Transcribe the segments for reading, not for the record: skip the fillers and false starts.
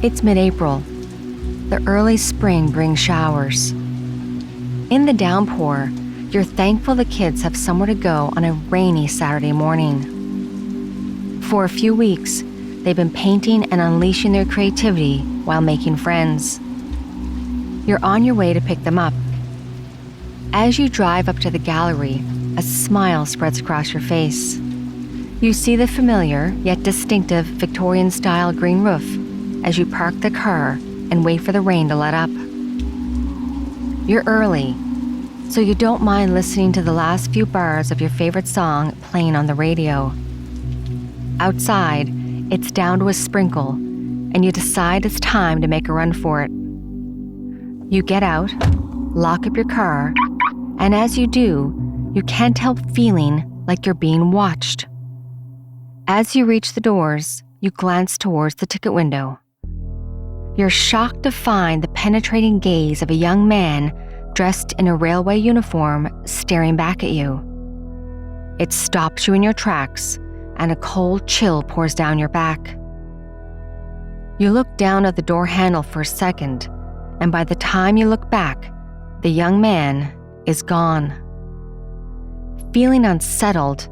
It's mid-April. The early spring brings showers. In the downpour, you're thankful the kids have somewhere to go on a rainy Saturday morning. For a few weeks, they've been painting and unleashing their creativity while making friends. You're on your way to pick them up. As you drive up to the gallery, a smile spreads across your face. You see the familiar yet distinctive Victorian-style green roof as you park the car and wait for the rain to let up. You're early, so you don't mind listening to the last few bars of your favorite song playing on the radio. Outside, it's down to a sprinkle, and you decide it's time to make a run for it. You get out, lock up your car, and as you do, you can't help feeling like you're being watched. As you reach the doors, you glance towards the ticket window. You're shocked to find the penetrating gaze of a young man dressed in a railway uniform staring back at you. It stops you in your tracks, and a cold chill pours down your back. You look down at the door handle for a second, and by the time you look back, the young man is gone. Feeling unsettled,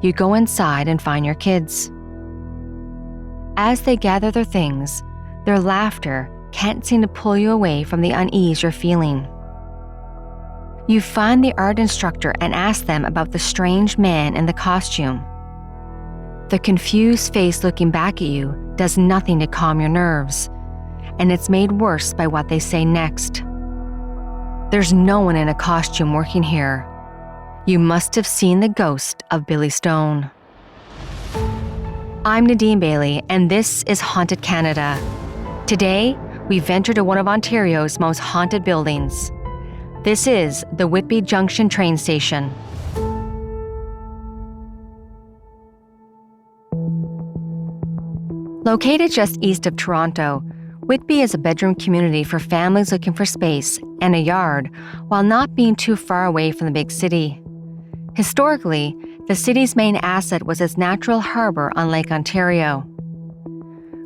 you go inside and find your kids. As they gather their things, their laughter can't seem to pull you away from the unease you're feeling. You find the art instructor and ask them about the strange man in the costume. The confused face looking back at you does nothing to calm your nerves, and it's made worse by what they say next. There's no one in a costume working here. You must have seen the ghost of Billy Stone. I'm Nadine Bailey, and this is Haunted Canada. Today, we venture to one of Ontario's most haunted buildings. This is the Whitby Junction Train Station. Located just east of Toronto, Whitby is a bedroom community for families looking for space and a yard while not being too far away from the big city. Historically, the city's main asset was its natural harbor on Lake Ontario.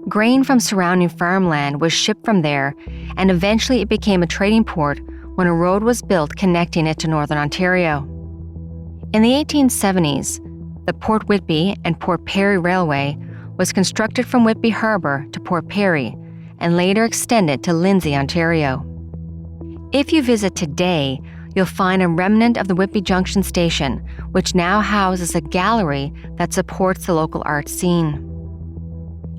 Grain from surrounding farmland was shipped from there, and eventually it became a trading port when a road was built connecting it to Northern Ontario. In the 1870s, the Port Whitby and Port Perry Railway was constructed from Whitby Harbour to Port Perry and later extended to Lindsay, Ontario. If you visit today, you'll find a remnant of the Whitby Junction Station, which now houses a gallery that supports the local art scene.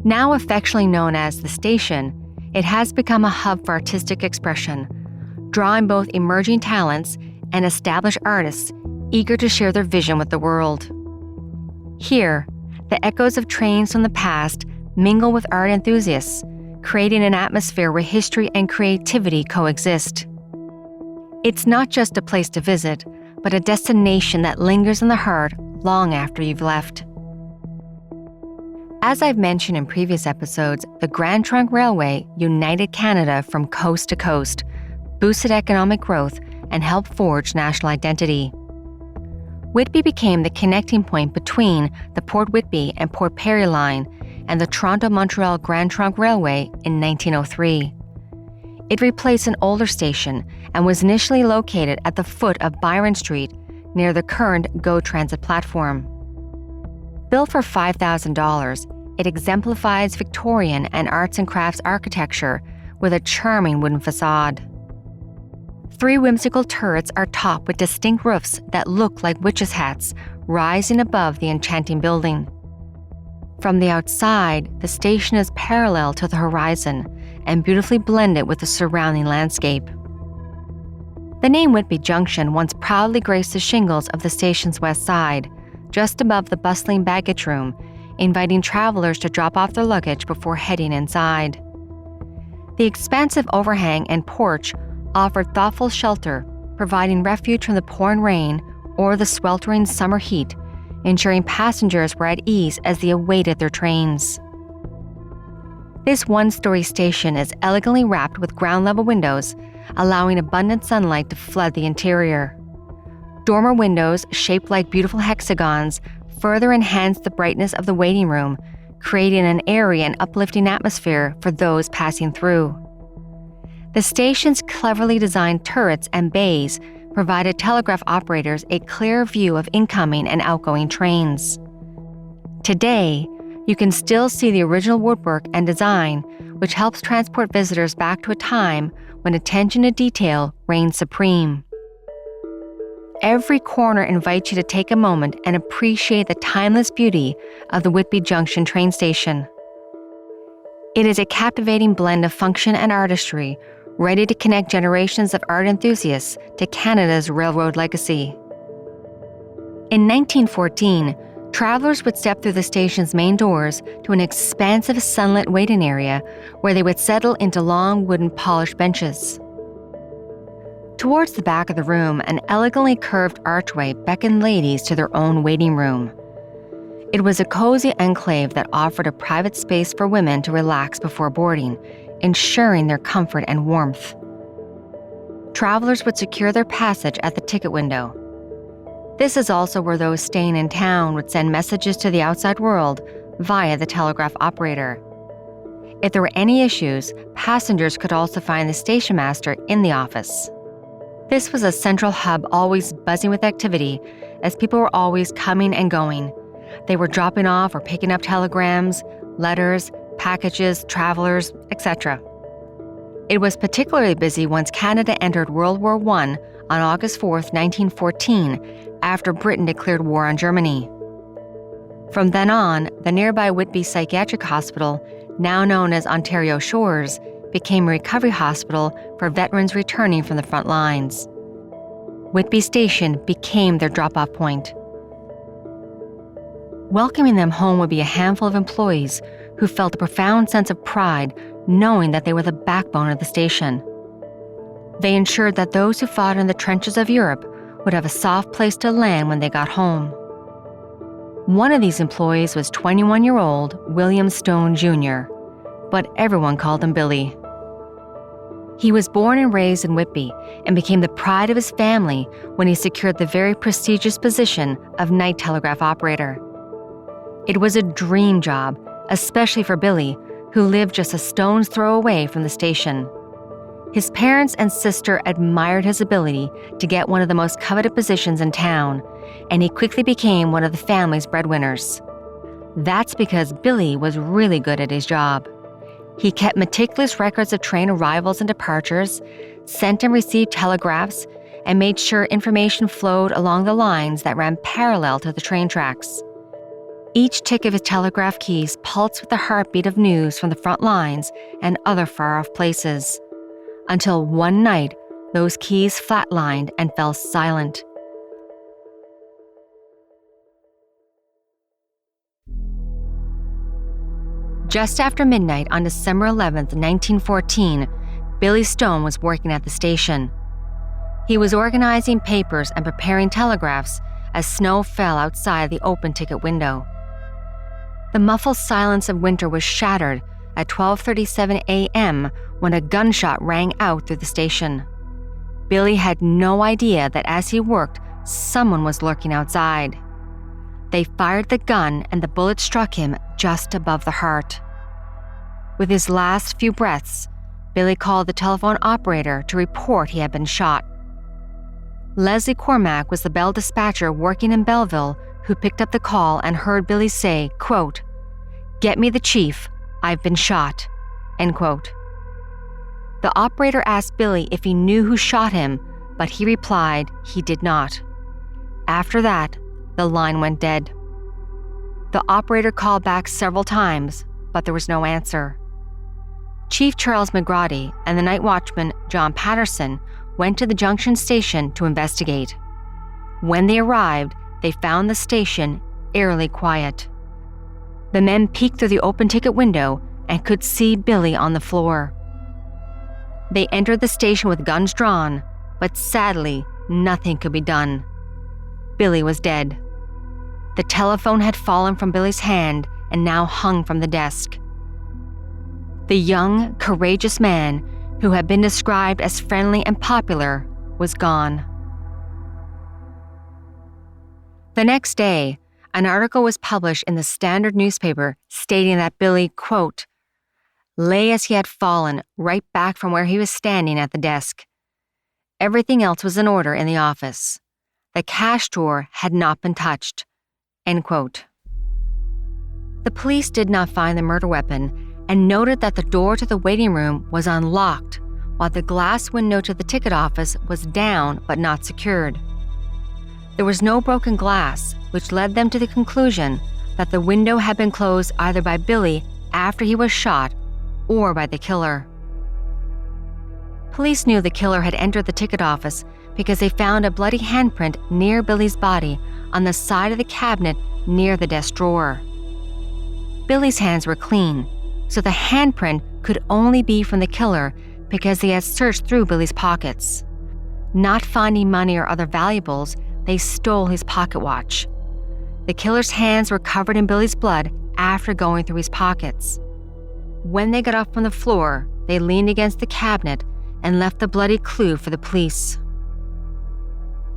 Now affectionately known as the station, it has become a hub for artistic expression, drawing both emerging talents and established artists eager to share their vision with the world. Here, the echoes of trains from the past mingle with art enthusiasts, creating an atmosphere where history and creativity coexist. It's not just a place to visit, but a destination that lingers in the heart long after you've left. As I've mentioned in previous episodes, the Grand Trunk Railway united Canada from coast to coast, boosted economic growth, and helped forge national identity. Whitby became the connecting point between the Port Whitby and Port Perry line and the Toronto-Montreal Grand Trunk Railway in 1903. It replaced an older station and was initially located at the foot of Byron Street near the current GO Transit platform. Built for $5,000, it exemplifies Victorian and arts and crafts architecture with a charming wooden facade. 3 whimsical turrets are topped with distinct roofs that look like witches' hats, rising above the enchanting building. From the outside, the station is parallel to the horizon and beautifully blended with the surrounding landscape. The name Whitby Junction once proudly graced the shingles of the station's west side, just above the bustling baggage room, inviting travelers to drop off their luggage before heading inside. The expansive overhang and porch offered thoughtful shelter, providing refuge from the pouring rain or the sweltering summer heat, ensuring passengers were at ease as they awaited their trains. This one-story station is elegantly wrapped with ground-level windows, allowing abundant sunlight to flood the interior. Dormer windows, shaped like beautiful hexagons, further enhance the brightness of the waiting room, creating an airy and uplifting atmosphere for those passing through. The station's cleverly designed turrets and bays provided telegraph operators a clear view of incoming and outgoing trains. Today, you can still see the original woodwork and design, which helps transport visitors back to a time when attention to detail reigned supreme. Every corner invites you to take a moment and appreciate the timeless beauty of the Whitby Junction Train Station. It is a captivating blend of function and artistry, ready to connect generations of art enthusiasts to Canada's railroad legacy. In 1914, travelers would step through the station's main doors to an expansive sunlit waiting area where they would settle into long wooden polished benches. Towards the back of the room, an elegantly curved archway beckoned ladies to their own waiting room. It was a cozy enclave that offered a private space for women to relax before boarding, ensuring their comfort and warmth. Travelers would secure their passage at the ticket window. This is also where those staying in town would send messages to the outside world via the telegraph operator. If there were any issues, passengers could also find the station master in the office. This was a central hub always buzzing with activity, as people were always coming and going. They were dropping off or picking up telegrams, letters, packages, travelers, etc. It was particularly busy once Canada entered World War I on August 4, 1914, after Britain declared war on Germany. From then on, the nearby Whitby Psychiatric Hospital, now known as Ontario Shores, became a recovery hospital for veterans returning from the front lines. Whitby Station became their drop-off point. Welcoming them home would be a handful of employees who felt a profound sense of pride knowing that they were the backbone of the station. They ensured that those who fought in the trenches of Europe would have a soft place to land when they got home. One of these employees was 21-year-old William Stone Jr., but everyone called him Billy. He was born and raised in Whitby and became the pride of his family when he secured the very prestigious position of night telegraph operator. It was a dream job, especially for Billy, who lived just a stone's throw away from the station. His parents and sister admired his ability to get one of the most coveted positions in town, and he quickly became one of the family's breadwinners. That's because Billy was really good at his job. He kept meticulous records of train arrivals and departures, sent and received telegraphs, and made sure information flowed along the lines that ran parallel to the train tracks. Each tick of his telegraph keys pulsed with the heartbeat of news from the front lines and other far-off places. Until one night, those keys flatlined and fell silent. Just after midnight on December 11, 1914, Billy Stone was working at the station. He was organizing papers and preparing telegraphs as snow fell outside the open ticket window. The muffled silence of winter was shattered at 12:37 a.m. when a gunshot rang out through the station. Billy had no idea that as he worked, someone was lurking outside. They fired the gun and the bullet struck him just above the heart. With his last few breaths, Billy called the telephone operator to report he had been shot. Leslie Cormack was the Bell dispatcher working in Belleville who picked up the call and heard Billy say, quote, "Get me the chief, I've been shot," end quote. The operator asked Billy if he knew who shot him, but he replied he did not. After that, the line went dead. The operator called back several times, but there was no answer. Chief Charles McGrady and the night watchman John Patterson went to the junction station to investigate. When they arrived, they found the station eerily quiet. The men peeked through the open ticket window and could see Billy on the floor. They entered the station with guns drawn, but sadly, nothing could be done. Billy was dead. The telephone had fallen from Billy's hand and now hung from the desk. The young, courageous man who had been described as friendly and popular was gone. The next day, An article was published in the Standard newspaper stating that Billy, quote, lay as he had fallen, right back from where he was standing at the desk. Everything else was in order in the office. The cash drawer had not been touched, end quote. The police did not find the murder weapon and noted that the door to the waiting room was unlocked, while the glass window to the ticket office was down but not secured. There was no broken glass, which led them to the conclusion that the window had been closed either by Billy after he was shot or by the killer. Police knew the killer had entered the ticket office because they found a bloody handprint near Billy's body on the side of the cabinet near the desk drawer. Billy's hands were clean, so the handprint could only be from the killer because they had searched through Billy's pockets. Not finding money or other valuables, they stole his pocket watch. The killer's hands were covered in Billy's blood after going through his pockets. When they got up from the floor, they leaned against the cabinet and left the bloody clue for the police.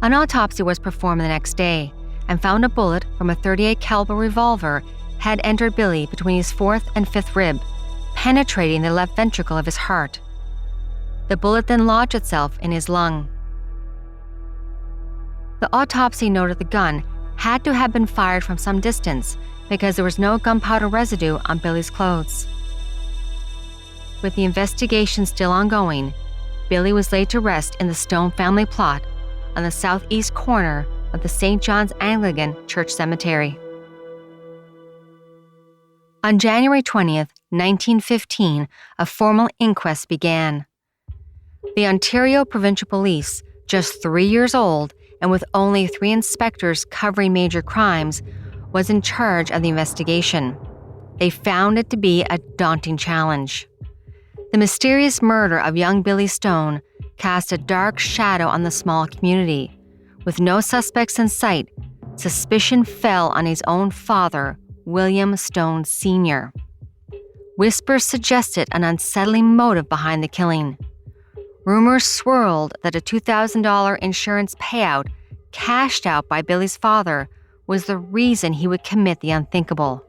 An autopsy was performed the next day and found a bullet from a .38 caliber revolver had entered Billy between his 4th and 5th rib, penetrating the left ventricle of his heart. The bullet then lodged itself in his lung. The autopsy noted the gun had to have been fired from some distance because there was no gunpowder residue on Billy's clothes. With the investigation still ongoing, Billy was laid to rest in the Stone family plot on the southeast corner of the St. John's Anglican Church Cemetery. On January 20th, 1915, a formal inquest began. The Ontario Provincial Police, just 3 years old and with only 3 inspectors covering major crimes, was in charge of the investigation. They found it to be a daunting challenge. The mysterious murder of young Billy Stone cast a dark shadow on the small community. With no suspects in sight, suspicion fell on his own father, William Stone Sr. Whispers suggested an unsettling motive behind the killing. Rumors swirled that a $2,000 insurance payout cashed out by Billy's father was the reason he would commit the unthinkable.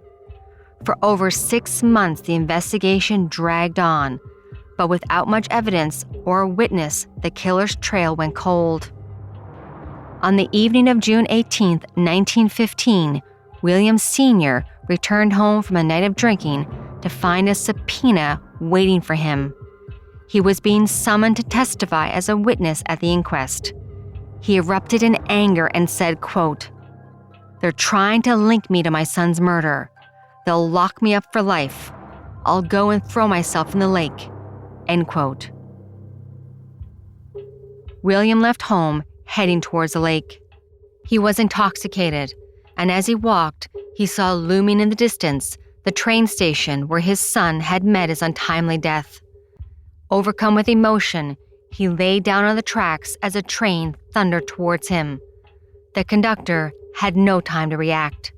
For over 6 months, the investigation dragged on, but without much evidence or a witness, the killer's trail went cold. On the evening of June 18, 1915, William Sr. returned home from a night of drinking to find a subpoena waiting for him. He was being summoned to testify as a witness at the inquest. He erupted in anger and said, quote, "They're trying to link me to my son's murder. They'll lock me up for life. I'll go and throw myself in the lake." End quote. William left home, heading towards the lake. He was intoxicated, and as he walked, he saw looming in the distance the train station where his son had met his untimely death. Overcome with emotion, he lay down on the tracks as a train thundered towards him. The conductor had no time to react.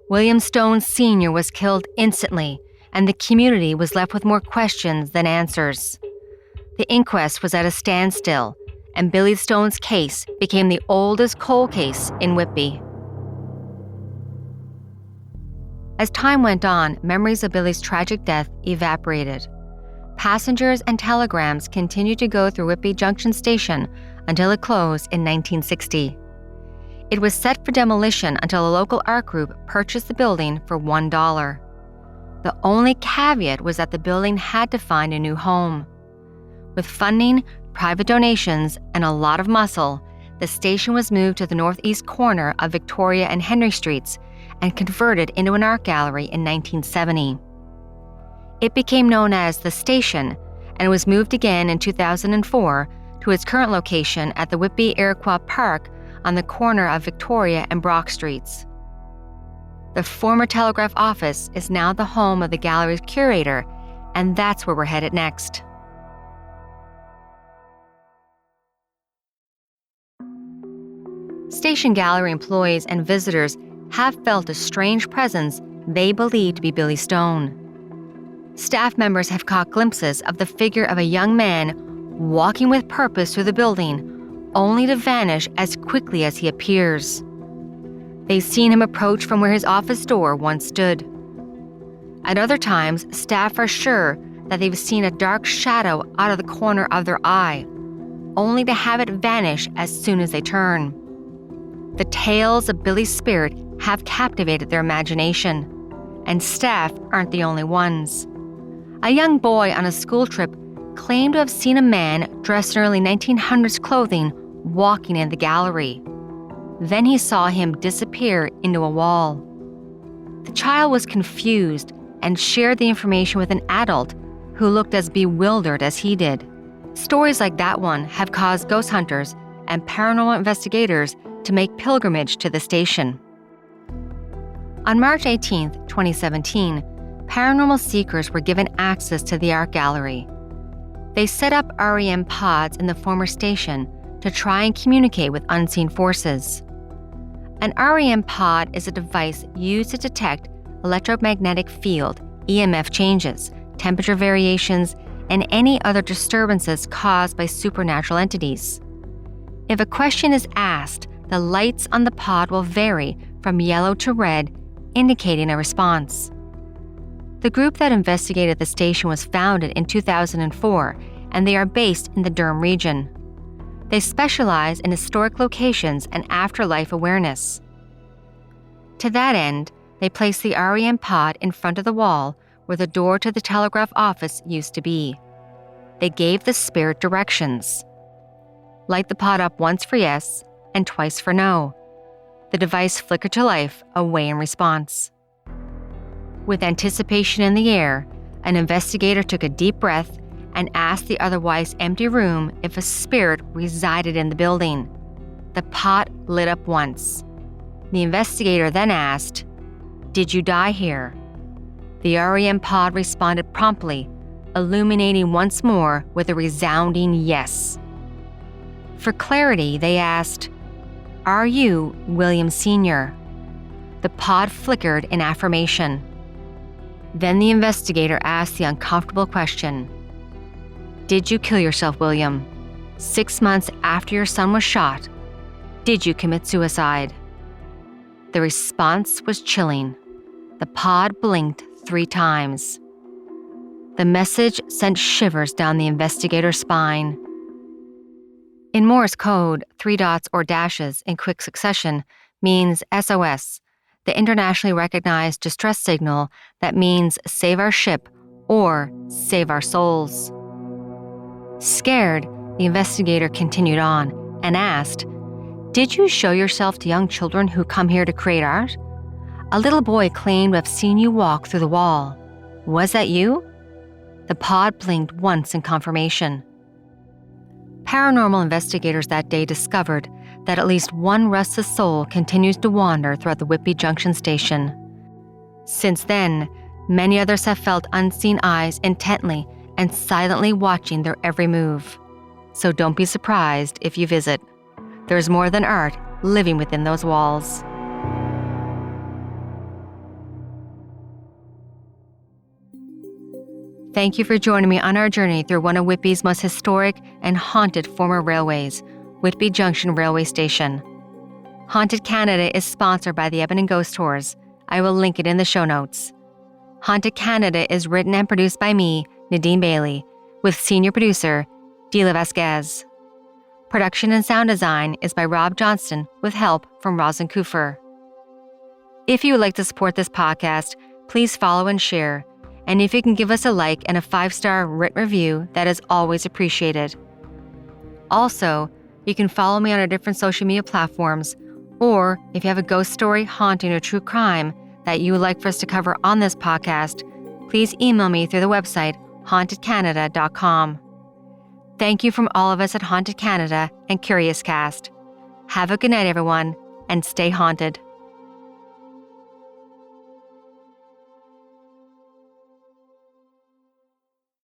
William Stone Sr. was killed instantly, and the community was left with more questions than answers. The inquest was at a standstill, and Billy Stone's case became the oldest cold case in Whitby. As time went on, memories of Billy's tragic death evaporated. Passengers and telegrams continued to go through Whitby Junction Station until it closed in 1960. It was set for demolition until a local art group purchased the building for $1. The only caveat was that the building had to find a new home. With funding, private donations, and a lot of muscle, the station was moved to the northeast corner of Victoria and Henry Streets and converted into an art gallery in 1970. It became known as the Station and was moved again in 2004 to its current location at the Whitby Iroquois Park on the corner of Victoria and Brock Streets. The former Telegraph office is now the home of the gallery's curator, and that's where we're headed next. Station gallery employees and visitors have felt a strange presence they believe to be Billy Stone. Staff members have caught glimpses of the figure of a young man walking with purpose through the building, only to vanish as quickly as he appears. They've seen him approach from where his office door once stood. At other times, staff are sure that they've seen a dark shadow out of the corner of their eye, only to have it vanish as soon as they turn. The tales of Billy's spirit have captivated their imagination, and staff aren't the only ones. A young boy on a school trip claimed to have seen a man dressed in early 1900s clothing walking in the gallery. Then he saw him disappear into a wall. The child was confused and shared the information with an adult who looked as bewildered as he did. Stories like that one have caused ghost hunters and paranormal investigators to make pilgrimage to the station. On March 18, 2017, paranormal seekers were given access to the art gallery. They set up REM pods in the former station to try and communicate with unseen forces. An REM pod is a device used to detect electromagnetic field, EMF changes, temperature variations, and any other disturbances caused by supernatural entities. If a question is asked, the lights on the pod will vary from yellow to red, indicating a response. The group that investigated the station was founded in 2004, and they are based in the Durham region. They specialize in historic locations and afterlife awareness. To that end, they placed the REM pod in front of the wall where the door to the telegraph office used to be. They gave the spirit directions. Light the pod up once for yes and twice for no. The device flickered to life, away in response. With anticipation in the air, an investigator took a deep breath and asked the otherwise empty room if a spirit resided in the building. The pod lit up once. The investigator then asked, "Did you die here?" The REM pod responded promptly, illuminating once more with a resounding yes. For clarity, they asked, "Are you William Sr.?" The pod flickered in affirmation. Then the investigator asked the uncomfortable question, "Did you kill yourself, William? 6 months after your son was shot, did you commit suicide?" The response was chilling. The pod blinked 3 times. The message sent shivers down the investigator's spine. In Morse code, 3 dots or dashes in quick succession means SOS, the internationally recognized distress signal that means save our ship or save our souls. Scared, the investigator continued on and asked, "Did you show yourself to young children who come here to create art? A little boy claimed to have seen you walk through the wall. Was that you?" The pod blinked once in confirmation. Paranormal investigators that day discovered that at least one restless soul continues to wander throughout the Whitby Junction Station. Since then, many others have felt unseen eyes intently and silently watching their every move. So don't be surprised if you visit. There's more than art living within those walls. Thank you for joining me on our journey through one of Whitby's most historic and haunted former railways, Whitby Junction Railway Station. Haunted Canada is sponsored by the Edmonton Ghost Tours. I will link it in the show notes. Haunted Canada is written and produced by me, Nadine Bailey, with senior producer, Dila Vasquez. Production and sound design is by Rob Johnston with help from Rosin Kufer. If you would like to support this podcast, please follow and share. And if you can give us a like and a 5-star written review, that is always appreciated. Also, you can follow me on our different social media platforms, or if you have a ghost story, haunting, or true crime that you would like for us to cover on this podcast, please email me through the website hauntedcanada.com. Thank you from all of us at Haunted Canada and Curious Cast. Have a good night, everyone, and stay haunted.